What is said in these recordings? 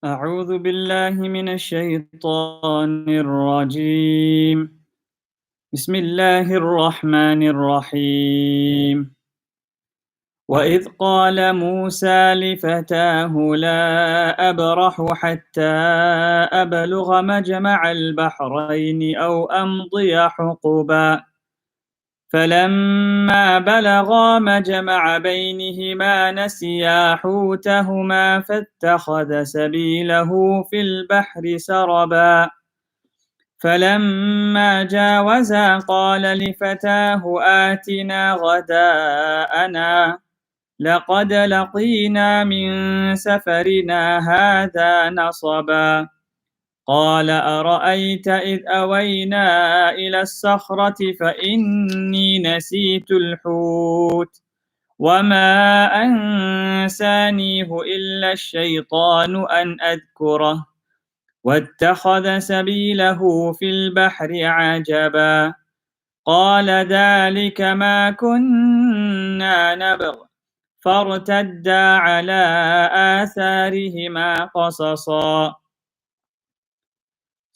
أعوذ بالله من الشيطان الرجيم بسم الله الرحمن الرحيم وإذ قال موسى لفتاه لا أبرح حتى أبلغ مجمع البحرين أو أمضي حقبا فلما بلغا مجمع بينهما نسيا حوتهما فاتخذ سبيله في البحر سربا فلما جاوزا قال لفتاه آتنا غداءنا لقد لقينا من سفرنا هذا نصبا قال أرأيت إذ أوينا إلى الصخرة فإني نسيت الحوت وما أنسانيه إلا الشيطان أن أذكره واتخذ سبيله في البحر عجبا قال ذلك ما كنا نبغ فارتدا على آثارهما قصصا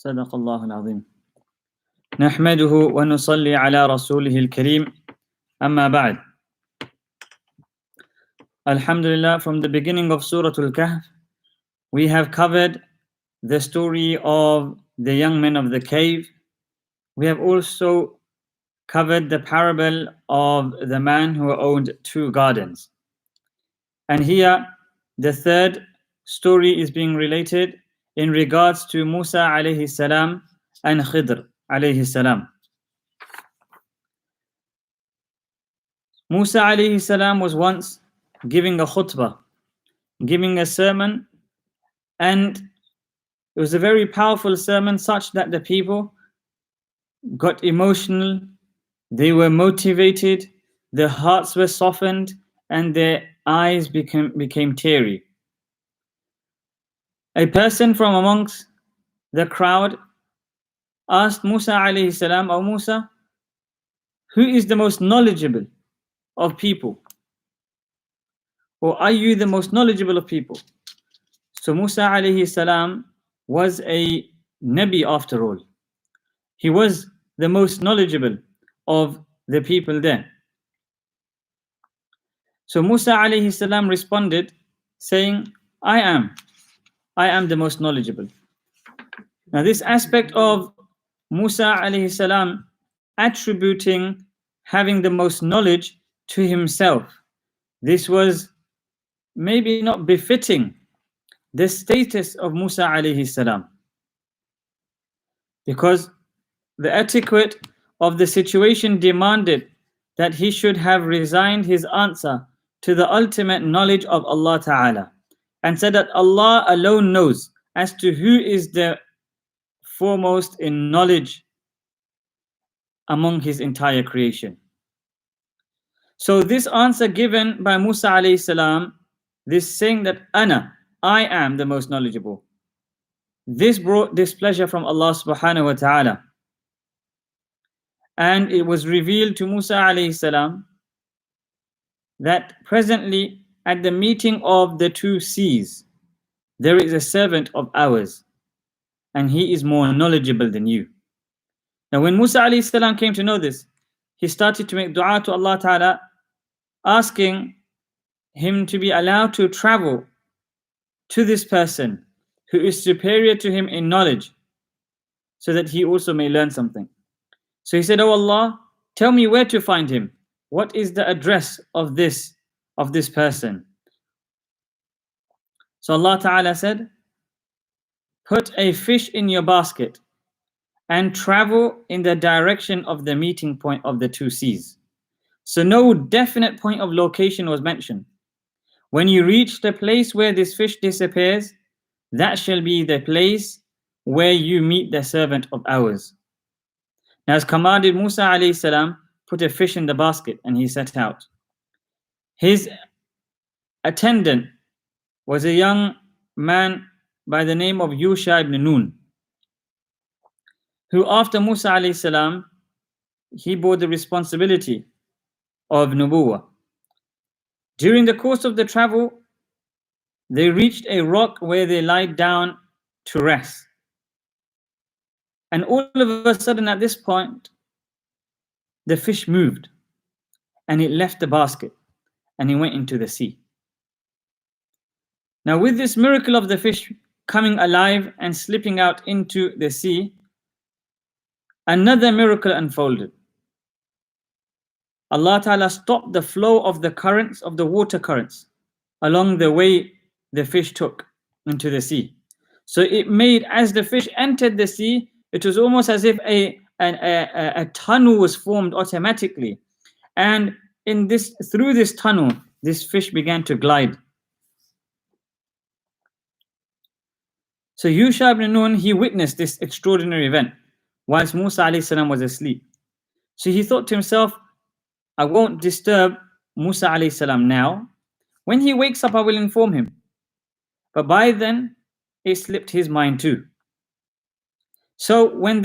صدق الله العظيم نحمده ونصلي على رسوله الكريم أما بعد. Alhamdulillah, from the beginning of Surah Al-Kahf we have covered the story of the young men of the cave. We have also covered the parable of the man who owned 2 gardens. And here the third story is being related in regards to Musa alayhi salam and Khidr alayhi salam. Musa alayhi salam was once giving a khutbah, giving a sermon, and it was a very powerful sermon such that the people got emotional, they were motivated, their hearts were softened, and their eyes became teary. A person from amongst the crowd asked Musa alayhi salam, "O Musa, who is the most knowledgeable of people? Or are you the most knowledgeable of people?" So Musa alayhi salam was a Nabi after all. He was the most knowledgeable of the people there. So Musa alayhi salam responded saying, I am the most knowledgeable. Now this aspect of Musa alayhi salam attributing having the most knowledge to himself, this was maybe not befitting the status of Musa alayhi salam, because the etiquette of the situation demanded that he should have resigned his answer to the ultimate knowledge of Allah Ta'ala and said that Allah alone knows as to who is the foremost in knowledge among his entire creation. So this answer given by Musa alayhi salam, this saying that I am the most knowledgeable, this brought displeasure from Allah subhanahu wa ta'ala. And it was revealed to Musa alayhi salam that presently at the meeting of the 2 seas there is a servant of ours and he is more knowledgeable than you. Now when Musa alayhi salam came to know this, he started to make dua to Allah Ta'ala, asking him to be allowed to travel to this person who is superior to him in knowledge, so that he also may learn something. So he said, "Oh Allah, tell me where to find him. What is the address of this person?" So Allah Ta'ala said, "Put a fish in your basket and travel in the direction of the meeting point of the 2 seas." So no definite point of location was mentioned. When you reach the place where this fish disappears, that shall be the place where you meet the servant of ours. Now as commanded, Musa alayhi salam put a fish in the basket and he set out. His attendant was a young man by the name of Yusha ibn Nun, who after Musa alayhi salam, he bore the responsibility of Nubuwwah. During the course of the travel, they reached a rock where they lied down to rest. And all of a sudden at this point, the fish moved and it left the basket and it went into the sea. Now with this miracle of the fish coming alive and slipping out into the sea, another miracle unfolded. Allah Ta'ala stopped the flow of the currents, of the water currents, along the way the fish took into the sea. So it made, as the fish entered the sea, it was almost as if a tunnel was formed automatically. And through this tunnel, this fish began to glide. So Yusha ibn Nun, he witnessed this extraordinary event whilst Musa alayhi salam was asleep. So he thought to himself, I won't disturb Musa alayhi salam now. When he wakes up, I will inform him. But by then, it slipped his mind too. So when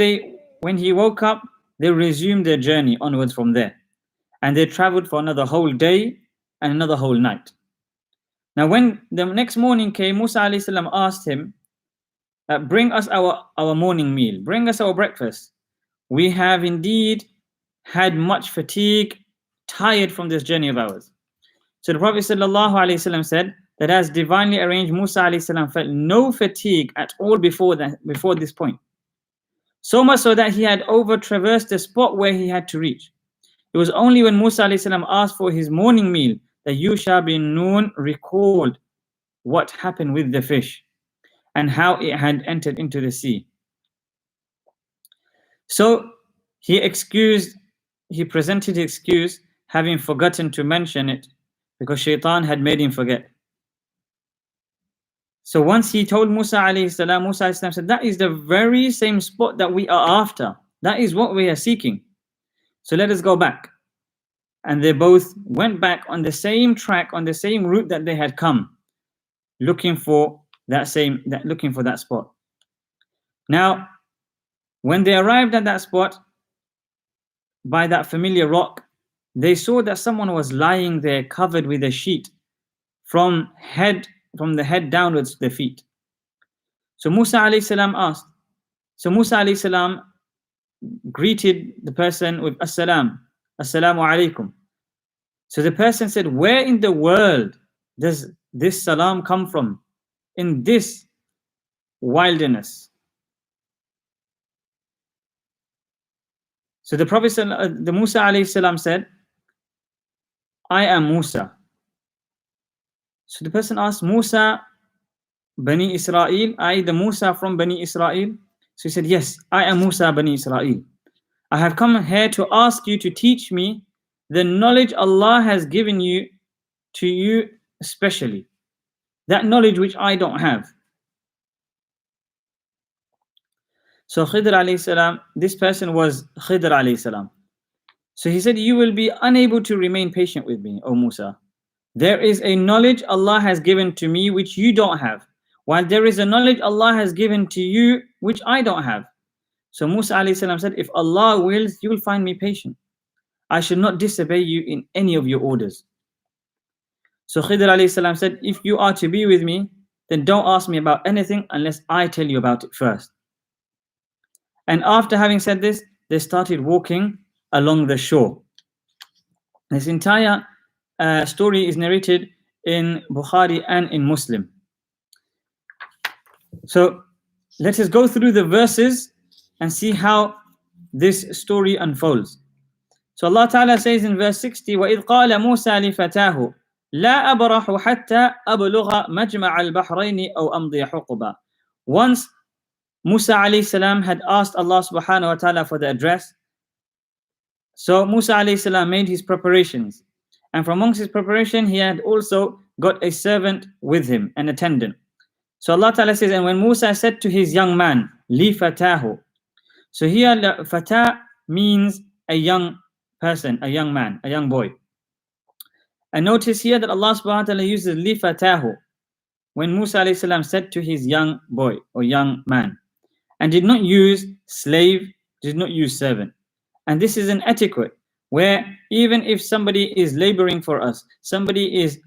he woke up, they resumed their journey onwards from there. And they traveled for another whole day and another whole night. Now when the next morning came, Musa alayhi salam asked him, bring us our morning meal, bring us our breakfast. We have indeed had much fatigue, tired from this journey of ours. So the Prophet ﷺ said that as divinely arranged, Musa ﷺ felt no fatigue at all before this point. So much so that he had over-traversed the spot where he had to reach. It was only when Musa ﷺ asked for his morning meal that Yusha bin Nun recalled what happened with the fish and how it had entered into the sea. So he presented his excuse, having forgotten to mention it because Shaitan had made him forget. So once he told Musa alayhi salam, Musa alayhi salam said, that is the very same spot that we are after. That is what we are seeking. So let us go back. And they both went back on the same track, on the same route that they had come, looking for that spot. Now, when they arrived at that spot, by that familiar rock, they saw that someone was lying there covered with a sheet from the head downwards to the feet. So Musa alayhi salam asked. So Musa alayhi salam greeted the person with Assalamu alaikum. So the person said, where in the world does this salam come from? In this wilderness. So the Prophet, the Musa alayhi salam said, I am Musa. So the person asked, Musa Bani Israel, I the Musa from Bani Israel? So he said, yes, I am Musa Bani Israel. I have come here to ask you to teach me the knowledge Allah has given to you especially. That knowledge which I don't have. So Khidr alayhi salam, this person was Khidr alayhi salam. So he said, you will be unable to remain patient with me, O Musa. There is a knowledge Allah has given to me which you don't have, while there is a knowledge Allah has given to you which I don't have. So Musa alayhi salam said, if Allah wills, you will find me patient. I should not disobey you in any of your orders. So Khidr alayhi salam said, if you are to be with me, then don't ask me about anything unless I tell you about it first. And after having said this, they started walking along the shore. This entire story is narrated in Bukhari and in Muslim. So let us go through the verses and see how this story unfolds. So Allah Ta'ala says in verse 60, وَإِذْ قَالَ مُوسَى لِفَتَاهُ لَا أَبْرَحُ حَتَّى أَبْلُغَ مَجْمَعَ الْبَحْرَيْنِ أَوْ أَمْضِيَ حُقُبًا. Once Musa alayhi salam had asked Allah subhanahu wa ta'ala for the address. So Musa alayhi salam made his preparations. And from amongst his preparation, he had also got a servant with him, an attendant. So Allah Ta'ala says, and when Musa said to his young man, li fatahu. So here, fata means a young person, a young man, a young boy. And notice here that Allah subhanahu wa ta'ala uses li fatahu when Musa alayhi salam said to his young boy or young man, and did not use slave, did not use servant. And this is an etiquette where even if somebody is laboring for us, somebody is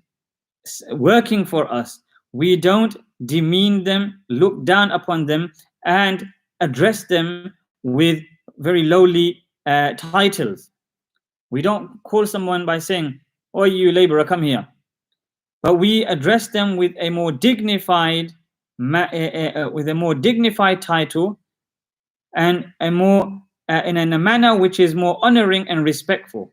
working for us, We don't demean them, look down upon them, and address them with very lowly titles. We don't call someone by saying, "Oh, you laborer, come here." But we address them with a more dignified title, and a more in a manner which is more honoring and respectful.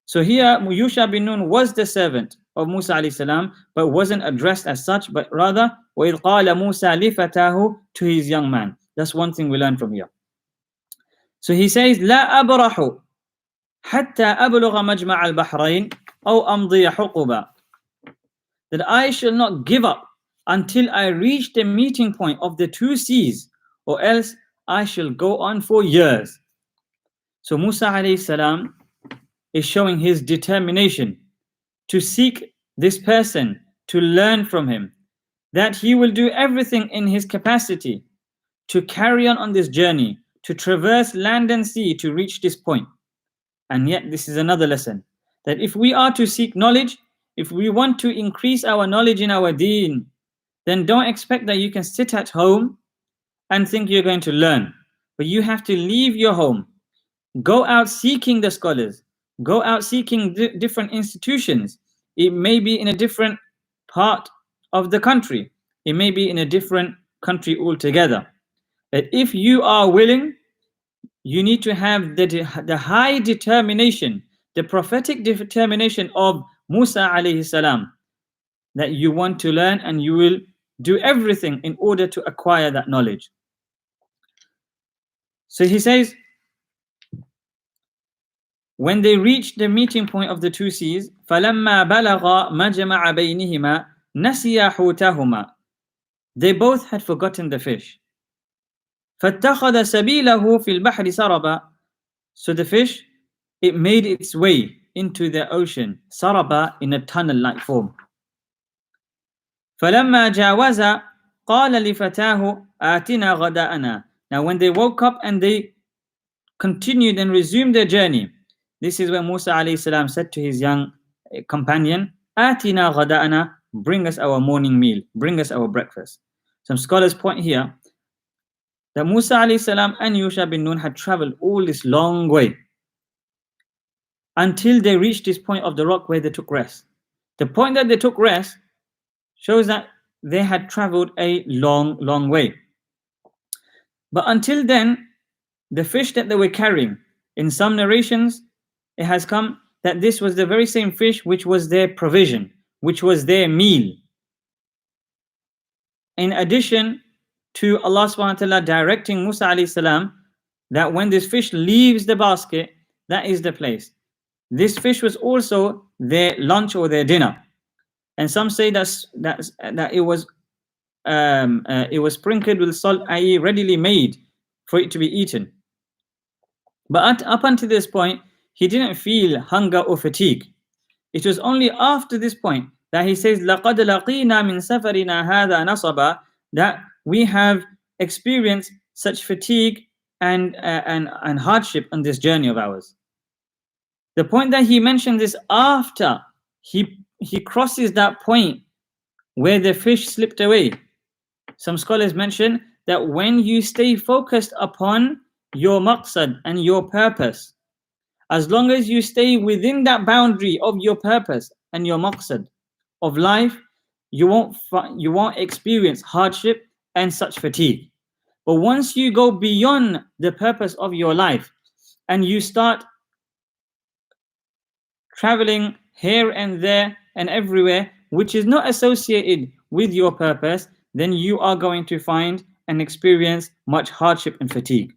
So here Yusha bin Nun was the servant of Musa alayhi salam, but wasn't addressed as such, but rather وَإِذْ قَالَ مُوسَى لِفَتَاهُ, to his young man. That's one thing we learn from here. So he says, لَا أَبْرَحُ حَتَّى أَبْلُغَ مَجْمَعَ الْبَحْرَيْنِ أَوْ أَمْضِيَ حُقُبًا, that I shall not give up until I reach the meeting point of the two seas, or else I shall go on for years. So Musa alayhi salam is showing his determination to seek this person, to learn from him, that he will do everything in his capacity to carry on this journey, to traverse land and sea to reach this point. And yet this is another lesson, that if we are to seek knowledge, if we want to increase our knowledge in our deen, then don't expect that you can sit at home and think you're going to learn. But you have to leave your home, go out seeking the scholars, go out seeking different institutions. It may be in a different part of the country, it may be in a different country altogether. That if you are willing, you need to have the high determination, the prophetic determination of Musa alayhi salam, that you want to learn and you will do everything in order to acquire that knowledge. So he says, when they reached the meeting point of the two seas, فَلَمَّا بَلَغَ مَجْمَعَ بَيْنِهِمَا نَسِيَا حُوتَهُمَا, they both had forgotten the fish. فَاتَّخَذَ سَبِيلَهُ فِي الْبَحْرِ سَرَبًا, so the fish, it made its way into the ocean, saraba, in a tunnel-like form. فَلَمَّا جَاوَزَ قَالَ لِفَتَاهُ آتِنَا غَدَاءَنَا, now when they woke up and they continued and resumed their journey, this is when Musa alayhi salam said to his young companion, "Atina ghada'ana, bring us our morning meal, bring us our breakfast." Some scholars point here that Musa alayhi salam and Yusha bin Nun had traveled all this long way until they reached this point of the rock where they took rest. The point that they took rest shows that they had traveled a long way. But until then, the fish that they were carrying, in some narrations, it has come that this was the very same fish which was their provision, which was their meal. In addition to Allah subhanahu wa ta'ala directing Musa alayhi salam that when this fish leaves the basket, that is the place. This fish was also their lunch or their dinner. And some say that it was sprinkled with salt, i.e. readily made for it to be eaten. But up until this point, he didn't feel hunger or fatigue. It was only after this point that he says, لَقَدْ لَقِينَا مِنْ سَفَرِنَا هَذَا نَصَبًا, that we have experienced such fatigue and hardship on this journey of ours. The point that he mentioned is after he crosses that point where the fish slipped away. Some scholars mention that when you stay focused upon your maqsad and your purpose, as long as you stay within that boundary of your purpose and your maqsad of life, you won't experience hardship and such fatigue. But once you go beyond the purpose of your life and you start traveling here and there and everywhere, which is not associated with your purpose, then you are going to find and experience much hardship and fatigue.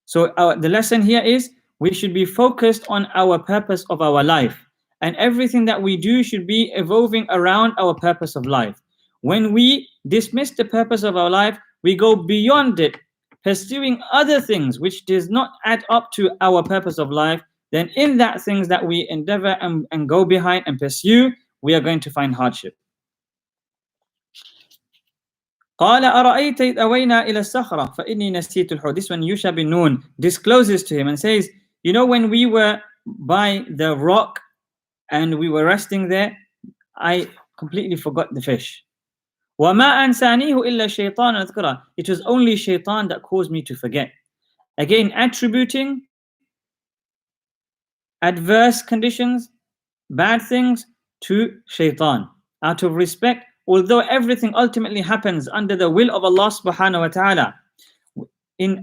So the lesson here is we should be focused on our purpose of our life, and everything that we do should be evolving around our purpose of life. When we dismiss the purpose of our life, we go beyond it, pursuing other things which does not add up to our purpose of life, then in that things that we endeavor and go behind and pursue, we are going to find hardship. قال أرأيت إذ أوينا إلى الصخرة فإني نسيت الحوت. This one Yusha bin Nun discloses to him and says, you know, when we were by the rock and we were resting there, I completely forgot the fish. وَمَا أَنْسَانِيهُ إِلَّا الشَّيْطَانُ أَذْكُرَهُ. It was only shaitan that caused me to forget. Again, attributing adverse conditions, bad things to shaitan out of respect, although everything ultimately happens under the will of Allah subhanahu wa ta'ala.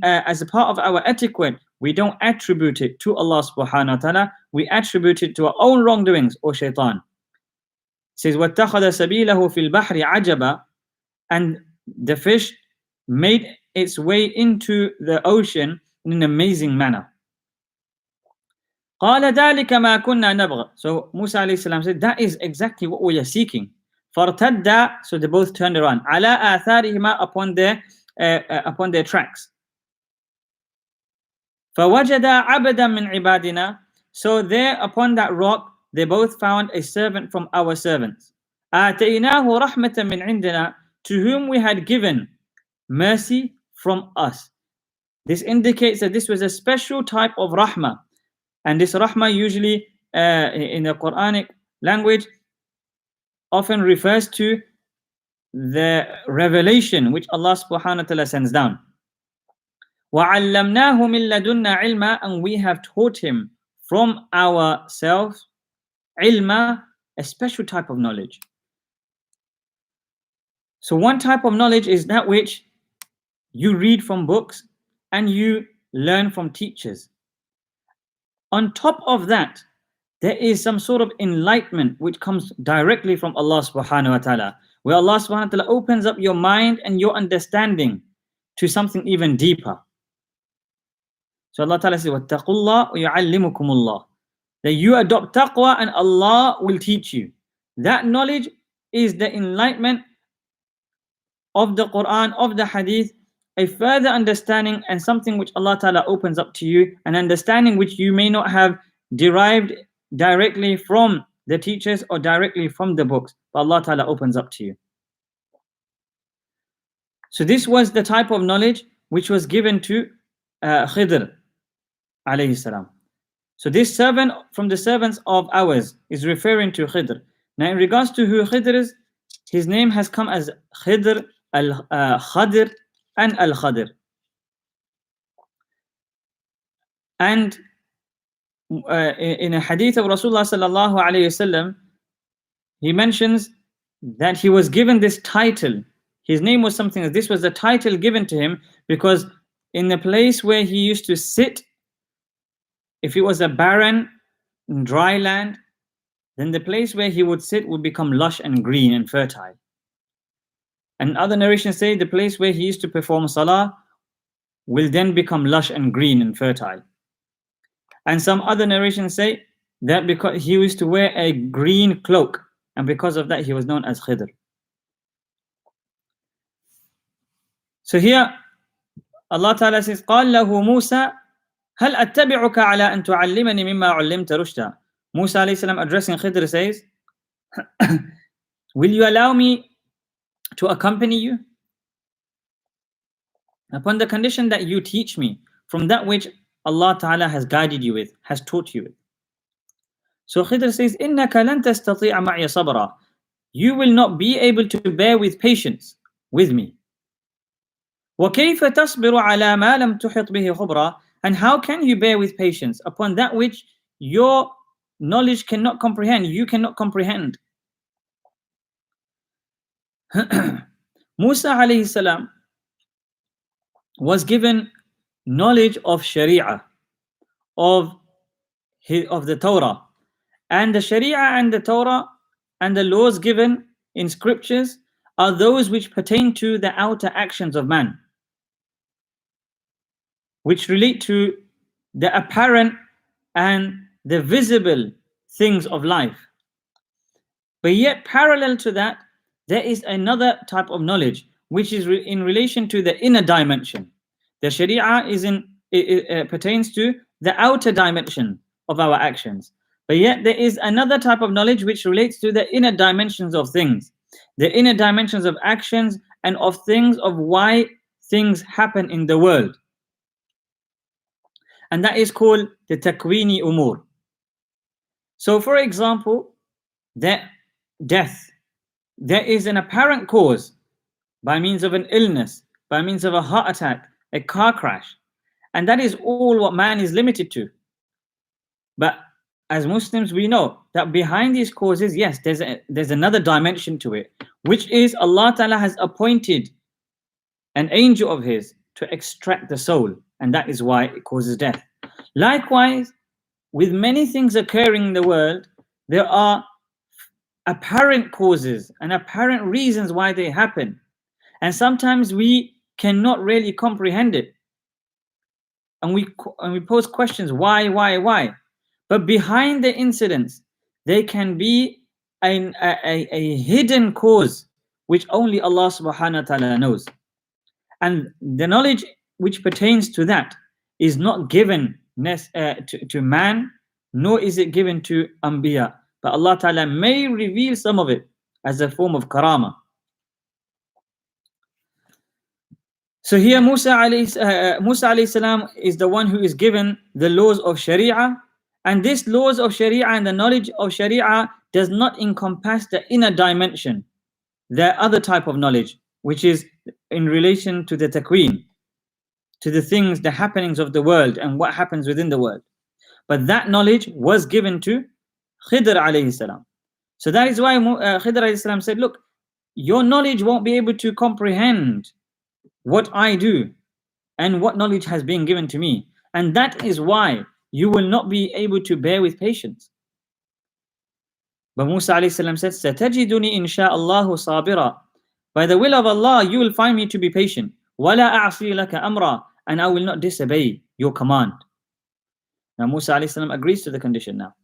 As a part of our etiquette, we don't attribute it to Allah subhanahu wa ta'ala, we attribute it to our own wrongdoings or shaitan. It says, وَاتَّخَذَ سَبِيلَهُ فِي الْبَحْرِ عَجَبًا. And the fish made its way into the ocean in an amazing manner. قَالَ ذَلِكَ مَا كُنَّا نَبْغِ. So Musa alayhi salam said, that is exactly what we are seeking. فَارْتَدَّا. So they both turned around. عَلَى آثَارِهِمَا. Upon their tracks. فَوَجَدَا عَبْدًا مِنْ عِبَادِنَا. So there upon that rock, they both found a servant from our servants. آتَيْنَاهُ رَحْمَةً مِنْ عِنْدِنَا. To whom we had given mercy from us. This indicates that this was a special type of rahmah. And this rahmah usually in the Quranic language often refers to the revelation which Allah subhanahu wa ta'ala sends down. وَعَلَّمْنَاهُ مِن لَدُنَّا عِلْمًا. And we have taught him from ourselves ilma, a special type of knowledge. So one type of knowledge is that which you read from books and you learn from teachers. On top of that, there is some sort of enlightenment which comes directly from Allah subhanahu wa ta'ala, where Allah subhanahu wa ta'ala opens up your mind and your understanding to something even deeper. So Allah ta'ala says, وَاتَّقُوا اللَّهَ وَيُعَلِّمُكُمُ اللَّهُ. That you adopt taqwa and Allah will teach you. That knowledge is the enlightenment of the Quran, of the Hadith, a further understanding and something which Allah Ta'ala opens up to you, an understanding which you may not have derived directly from the teachers or directly from the books, but Allah Ta'ala opens up to you. So this was the type of knowledge which was given to Khidr alayhi salam. So this servant from the servants of ours is referring to Khidr. Now in regards to who Khidr is, his name has come as Khidr, Al-Khadir and Al-Khadir. And in a hadith of Rasulullah sallallahu alayhi wasallam, he mentions that he was given this title. His name was something else. This was the title given to him because in the place where he used to sit, if it was a barren, dry land, then the place where he would sit would become lush and green and fertile. And other narrations say the place where he used to perform salah will then become lush and green and fertile. And some other narrations say that because he used to wear a green cloak, and because of that he was known as Khidr. So here Allah Ta'ala says, قَالَ لَهُ مُوسَى هَلْ أَتَّبِعُكَ عَلَىٰ أَن تُعَلِّمَنِ مِمَّا عُلِّمْتَ رُشْدًا. Musa alayhi salam addressing Khidr says, will you allow me to accompany you upon the condition that you teach me from that which Allah Ta'ala has guided you with, has taught you with. So Khidr says, إِنَّكَ لَن تَسْتَطِيعَ مَعِيَ صَبْرًا. You will not be able to bear with patience with me. وَكَيْفَ تَصْبِرُ عَلَى مَا لَمْ تُحِطْ بِهِ خُبْرًا. And how can you bear with patience upon that which your knowledge cannot comprehend, you cannot comprehend? Musa alayhi salam was given knowledge of Sharia, of the Torah. And the Sharia and the Torah and the laws given in scriptures are those which pertain to the outer actions of man, which relate to the apparent and the visible things of life. But yet parallel to that, there is another type of knowledge which is in relation to the inner dimension. The Sharia pertains to the outer dimension of our actions. But yet there is another type of knowledge which relates to the inner dimensions of things, the inner dimensions of actions and of things, of why things happen in the world. And that is called the takwini umur. So for example, that death, there is an apparent cause by means of an illness, by means of a heart attack, a car crash. And that is all what man is limited to. But as Muslims, we know that behind these causes, yes, there's another dimension to it, which is Allah Ta'ala has appointed an angel of his to extract the soul, and that is why it causes death. Likewise, with many things occurring in the world, there are apparent causes and apparent reasons why they happen, and sometimes we cannot really comprehend it, and we pose questions, why? But behind the incidents, there can be a hidden cause which only Allah subhanahu wa ta'ala knows. And the knowledge which pertains to that is not given to man, nor is it given to Anbiya. But Allah Ta'ala may reveal some of it as a form of karama. So here Musa alayhi salam is the one who is given the laws of Sharia. And this laws of Sharia and the knowledge of Sharia does not encompass the inner dimension, the other type of knowledge, which is in relation to the taqween, to the things, the happenings of the world and what happens within the world. But that knowledge was given to Khidr alayhi salam. So that is why Khidr alayhi salam said, look, your knowledge won't be able to comprehend what I do and what knowledge has been given to me. And that is why you will not be able to bear with patience. But Musa alayhi salam said, Satajiduni insha'Allahu sabira. By the will of Allah, you will find me to be patient. Wala a'si laka amra. And I will not disobey your command. Now Musa alayhi salam agrees to the condition now.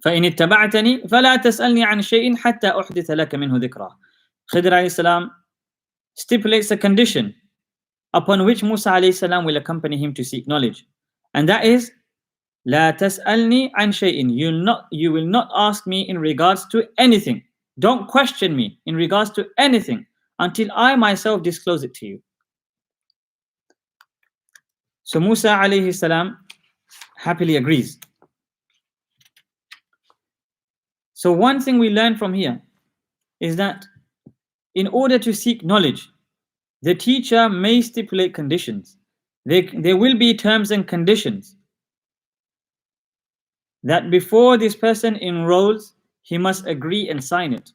فَإِنِ اتَّبَعْتَنِي فَلَا تَسْأَلْنِي عَنْ شَيْءٍ حَتَّى أُحْدِثَ لَكَ مِنْهُ ذِكْرًا. Khidr alayhi salam stipulates a condition upon which Musa alayhi salam will accompany him to seek knowledge. And that is, لَا تَسْأَلْنِي عَنْ شَيْءٍ. You will not ask me in regards to anything. Don't question me in regards to anything until I myself disclose it to you. So Musa alayhi salam happily agrees. So one thing we learn from here is that in order to seek knowledge, the teacher may stipulate conditions. There will be terms and conditions that before this person enrolls, he must agree and sign it.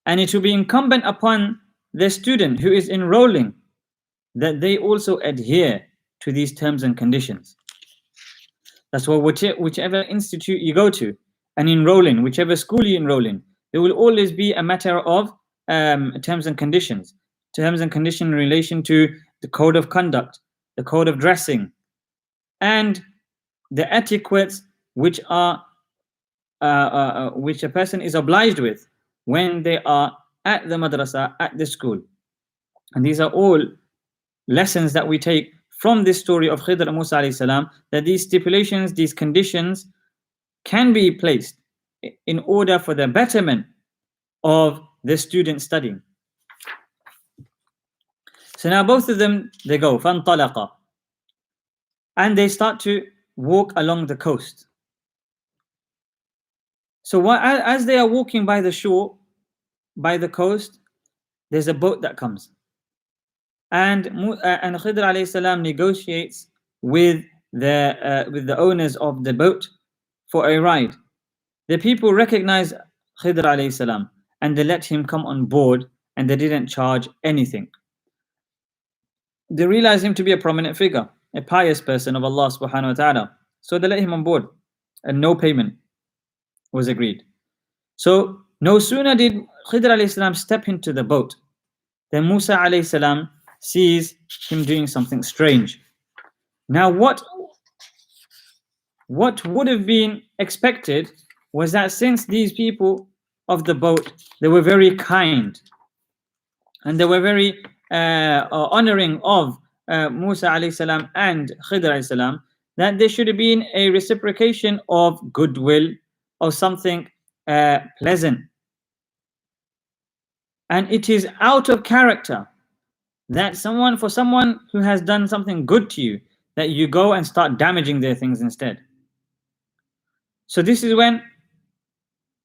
And it will be incumbent upon the student who is enrolling that they also adhere to these terms and conditions. That's why whichever institute you go to and enroll in, whichever school you enroll in, there will always be a matter of terms and conditions. Terms and conditions in relation to the code of conduct, the code of dressing, and the etiquettes which are which a person is obliged with when they are at the madrasa, at the school. And these are all lessons that we take from this story of Khidr and Musa alayhi salam, that these stipulations, these conditions can be placed in order for the betterment of the student studying. So now both of them, they go, فَانْطَلَقَ, and they start to walk along the coast. So as they are walking by the shore, by the coast, there's a boat that comes. And Khidr alayhi salam negotiates with the owners of the boat for a ride. The people recognize Khidr alayhi salam and they let him come on board, and they didn't charge anything. They realize him to be a prominent figure, a pious person of Allah subhanahu wa ta'ala. So they let him on board and no payment was agreed. So no sooner did Khidr alayhi salam step into the boat than Musa alayhi salam sees him doing something strange. Now what would have been expected was that since these people of the boat, they were very kind and they were very honoring of Musa alayhi salam and Khidr alayhi salam, that there should have been a reciprocation of goodwill or something pleasant. And it is out of character that for someone who has done something good to you, that you go and start damaging their things instead. So this is when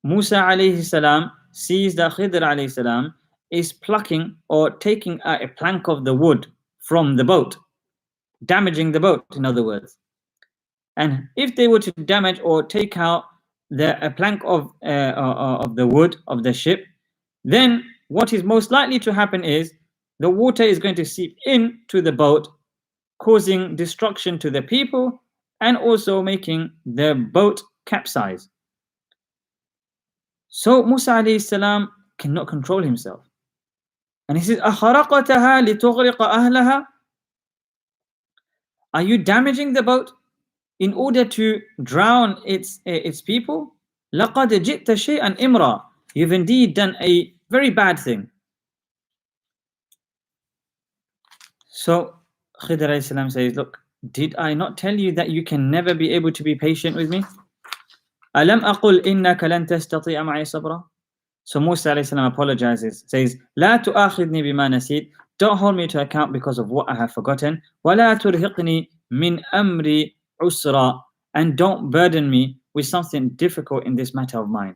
Musa alayhi salam sees that Khidr alayhi salam is plucking or taking a plank of the wood from the boat, damaging the boat, in other words. And if they were to damage or take out a plank of the wood of the ship, then what is most likely to happen is the water is going to seep into the boat, causing destruction to the people and also making the boat capsize. So Musa alayhi salam cannot control himself. And he says, أَخَرَقَتَهَا لِتُغْرِقَ أَهْلَهَا? Are you damaging the boat in order to drown its people? لَقَدْ جِئْتَ شَيْئًا إِمْرًا. You've indeed done a very bad thing. So Khidr alayhi salam says, look, did I not tell you that you can never be able to be patient with me? أَلَمْ أَقُلْ إِنَّكَ لَن تَسْتَطِيعَ مَعِي صَبْرًا. So Musa alayhi salam apologizes, says, لَا تُؤَاخِذْنِي بِمَا نَسِيتْ. Don't hold me to account because of what I have forgotten. وَلَا تُرْهِقْنِي مِنْ أَمْرِ عُسْرًا. And don't burden me with something difficult in this matter of mine.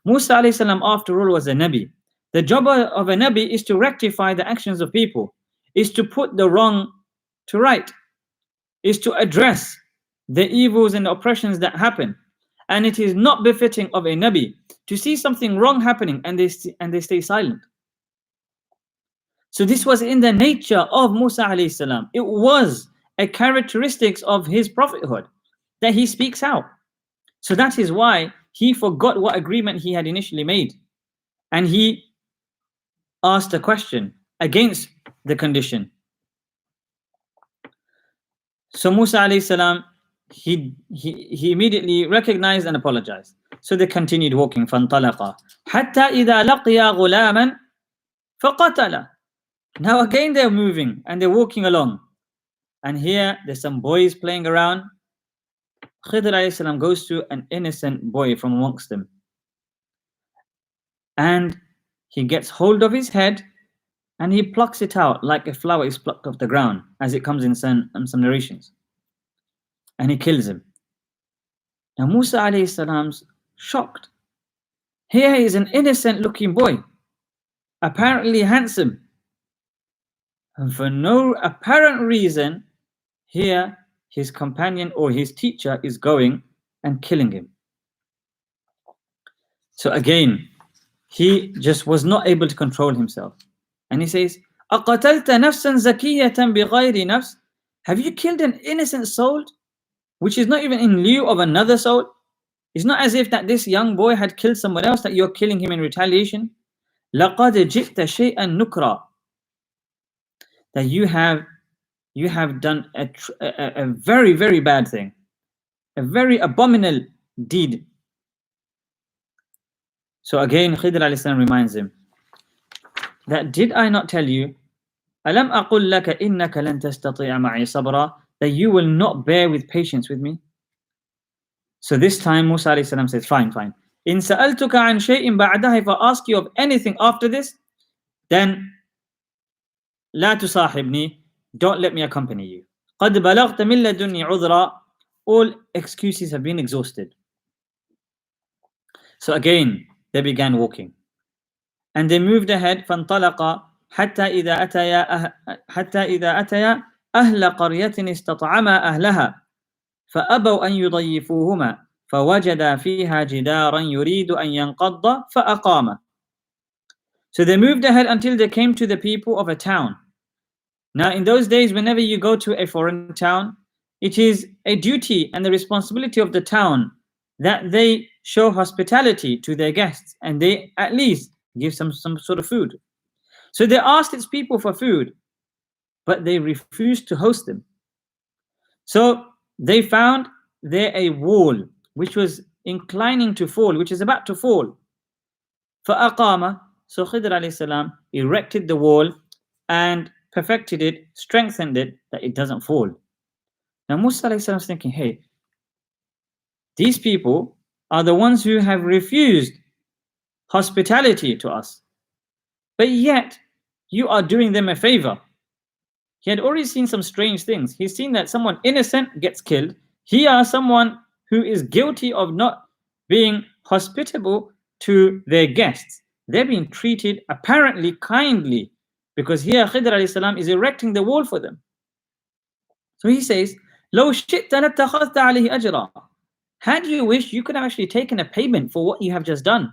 Musa alayhi salam, after all, was a Nabi. The job of a Nabi is to rectify the actions of people, is to put the wrong to right, is to address the evils and the oppressions that happen. And it is not befitting of a Nabi to see something wrong happening and they stay silent. So this was in the nature of Musa alayhi salam. It was a characteristic of his prophethood that he speaks out. So that is why he forgot what agreement he had initially made, and he asked a question against the condition. So Musa alayhi salam, he immediately recognized and apologized. So they continued walking. فَانْطَلَقَا حَتَّى إِذَا لَقِيَا غُلَامًا فَقَتَلَ. Now again they're moving and they're walking along. And here there's some boys playing around. Khidr alayhi salam goes to an innocent boy from amongst them. And he gets hold of his head and he plucks it out like a flower is plucked off the ground, as it comes in some narrations. And he kills him. Now Musa alayhi salam's shocked. Here is an innocent looking boy, apparently handsome. And for no apparent reason, here his companion or his teacher is going and killing him. So again, he just was not able to control himself. And he says, أَقَتَلْتَ نَفْسًا زَكِيَّةً بِغَيْرِ نَفْسٍ. Have you killed an innocent soul, which is not even in lieu of another soul? It's not as if that this young boy had killed someone else, that you're killing him in retaliation. لَقَدْ جِئْتَ شَيْئًا نُكْرًا. That you have done a very, very bad thing, a very abominable deed. So again, Khidr alayhi salam reminds him that, did I not tell you, أَلَمْ أَقُلْ لَكَ إِنَّكَ لَن تَسْتَطِيعَ مَعِي صَبْرًا, that you will not bear with patience with me? So this time Musa alayhi salam says, fine. إِن سَأَلْتُكَ عَنْ شَيْءٍ بَعْدَهَا. If I ask you of anything after this, then لَا تُصَاحِبْنِي. Don't let me accompany you. قَدْ بَلَغْتَ مِن لَدُنِّي عُذْرًا. All excuses have been exhausted. So again, they began walking. And they moved ahead. فَانْطَلَقَا حَتَّى إِذَا أَتَيَا أَهْلَ قَرْيَةٍ اسْتَطْعَمَا أَهْلَهَا فَأَبَوْا أَنْ يُضَيِّفُوهُمَا فَوَجَدَا فِيهَا جِدَارًا يُرِيدُ أَنْ يَنْقَضَّ فَأَقَامَ. So they moved ahead until they came to the people of a town. Now in those days, whenever you go to a foreign town, it is a duty and the responsibility of the town that they show hospitality to their guests and they at least give some sort of food. So they asked its people for food, but they refused to host them. So they found there a wall which was inclining to fall, which is about to fall. فَأَقَامَ. So Khidr alayhi salam erected the wall and perfected it, strengthened it, that it doesn't fall. Now Musa alayhi salam is thinking, hey, these people are the ones who have refused hospitality to us, but yet you are doing them a favor. He had already seen some strange things. He's seen that someone innocent gets killed. Here, someone who is guilty of not being hospitable to their guests they're being treated apparently kindly, because here Khidr alayhi salam is erecting the wall for them. So he says, لو شئت لاتخذت عليه أجرا. Had you wished, you could have actually taken a payment for what you have just done.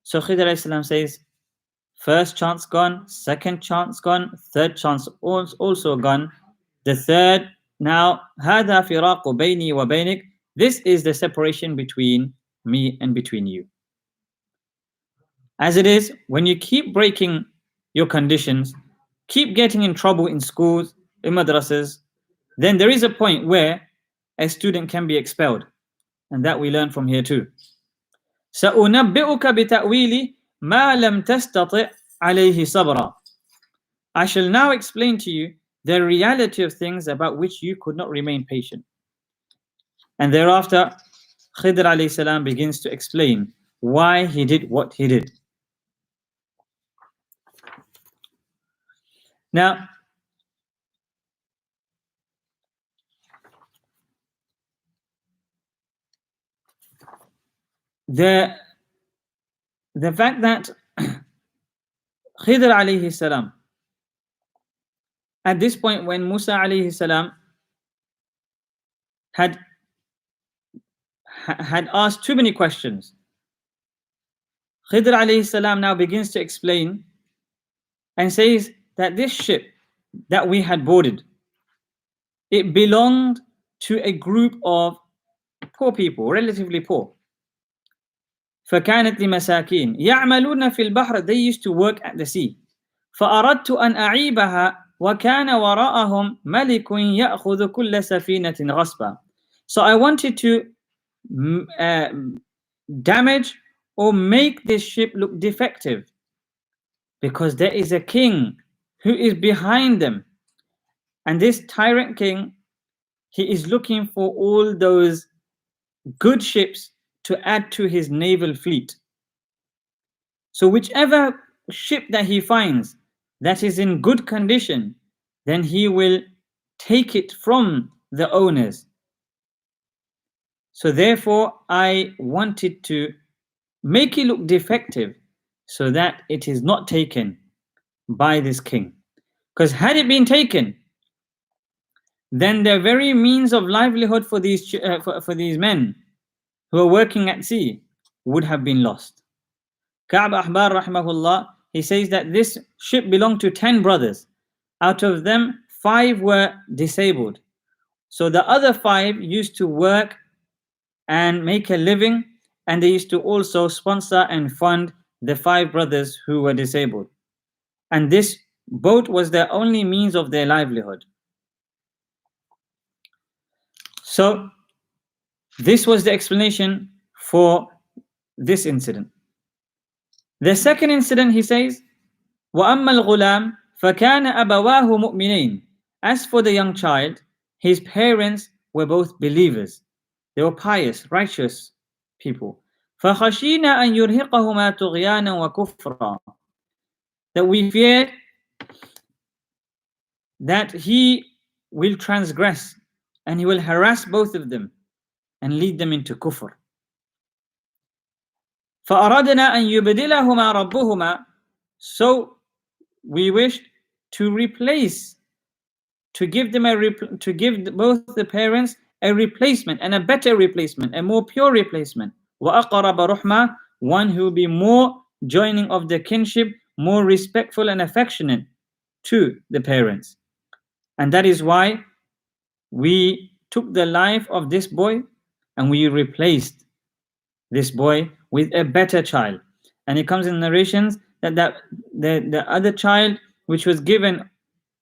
So Khidr alayhi salam says, first chance gone, second chance gone, third chance also gone. The third, now, هذا فراق بيني وبينك. This is the separation between me and between you. As it is, when you keep breaking your conditions, keep getting in trouble in schools, in madrasas, then there is a point where a student can be expelled. And that we learn from here too. سأنبئك بتأويل ما لم تستطع عليه صبرا. I shall now explain to you the reality of things about which you could not remain patient. And thereafter, Khidr alayhi salam begins to explain why he did what he did. Now, the fact that Khidr alayhi salam, at this point when Musa alayhi salam had asked too many questions, Khidr alayhi salam now begins to explain and says that this ship that we had boarded, it belonged to a group of poor people, relatively poor. فكانت لمساكين يعملون في البحر. They used to work at the sea. فأردت أن أعيبها وكان وراءهم ملك يأخذ كل سفينة غصبا. So I wanted to damage or make this ship look defective, because there is a king who is behind them, and this tyrant king, he is looking for all those good ships to add to his naval fleet. So whichever ship that he finds that is in good condition, then he will take it from the owners. So therefore I wanted to make it look defective so that it is not taken by this king. Because had it been taken, then the very means of livelihood for these men who are working at sea would have been lost. Ka'b Ahbar rahimahullah, he says that this ship belonged to 10 brothers. Out of them, 5 were disabled. So the other 5 used to work and make a living, and they used to also sponsor and fund the 5 brothers who were disabled. And this boat was their only means of their livelihood. So this was the explanation for this incident. The second incident, he says, وَأَمَّا الْغُلَامِ فَكَانَ أَبَوَاهُ مُؤْمِنَيْنِ. As for the young child, his parents were both believers. They were pious, righteous people. فَخَشِينَ أَنْ يُرْهِقَهُمَا طُغْيَانًا وَكُفْرًا. That we feared that he will transgress and he will harass both of them and lead them into kufr. فَأَرَدْنَا أَنْ يُبْدِلَهُمَا رَبُّهُمَا. So we wished to replace, to give both the parents a replacement, and a better replacement, a more pure replacement. وَأَقْرَبَ رُحْمًا. One who will be more joining of the kinship, more respectful and affectionate to the parents. And that is why we took the life of this boy and we replaced this boy with a better child. And it comes in narrations that the other child which was given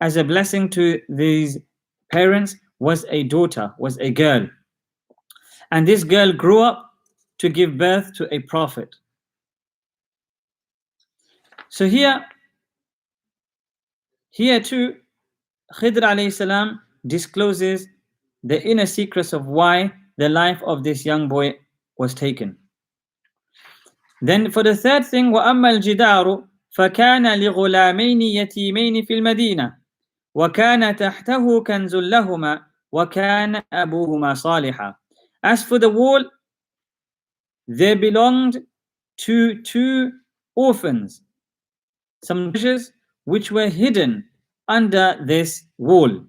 as a blessing to these parents was a daughter, was a girl. And this girl grew up to give birth to a prophet. So here too, Khidr alayhi salam discloses the inner secrets of why the life of this young boy was taken. Then for the third thing, وَأَمَّا الْجِدَارُ فَكَانَ لِغُلَامَيْنِ يَتِيمَيْنِ فِي الْمَدِينَةِ وَكَانَ تَحْتَهُ كَنْزٌ لَهُمَا وَكَانَ أَبُوهُمَا صَالِحًا. As for the wall, they belonged to 2 orphans some treasures which were hidden under this wall.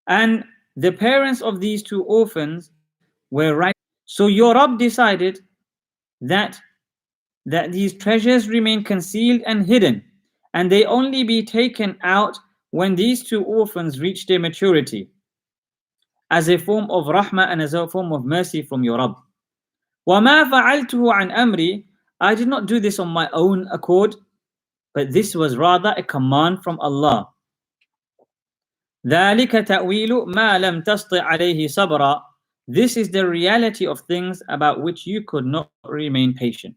And the parents of these two orphans were right. So your Rabb decided that these treasures remain concealed and hidden, and they only be taken out when these two orphans reach their maturity, as a form of rahmah and as a form of mercy from your Rabb. وَمَا فَعَلْتُهُ عَنْ أَمْرِي, I did not do this on my own accord, but this was rather a command from Allah. ذَلِكَ تَأْوِيلُ مَا لَمْ تَسْطِعْ عَلَيْهِ صَبْرًا. This is the reality of things about which you could not remain patient.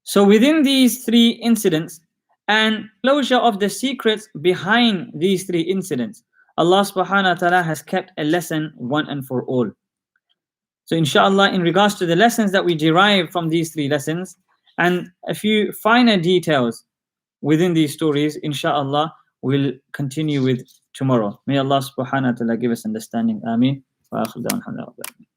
So within these three incidents and closure of the secrets behind these three incidents, Allah subhanahu wa ta'ala has kept a lesson one and for all. So inshallah, in regards to the lessons that we derive from these three lessons and a few finer details within these stories, inshallah, we'll continue with tomorrow. May Allah subhanahu wa ta'ala give us understanding. Ameen. Wa akhir da'wana alhamdulillah.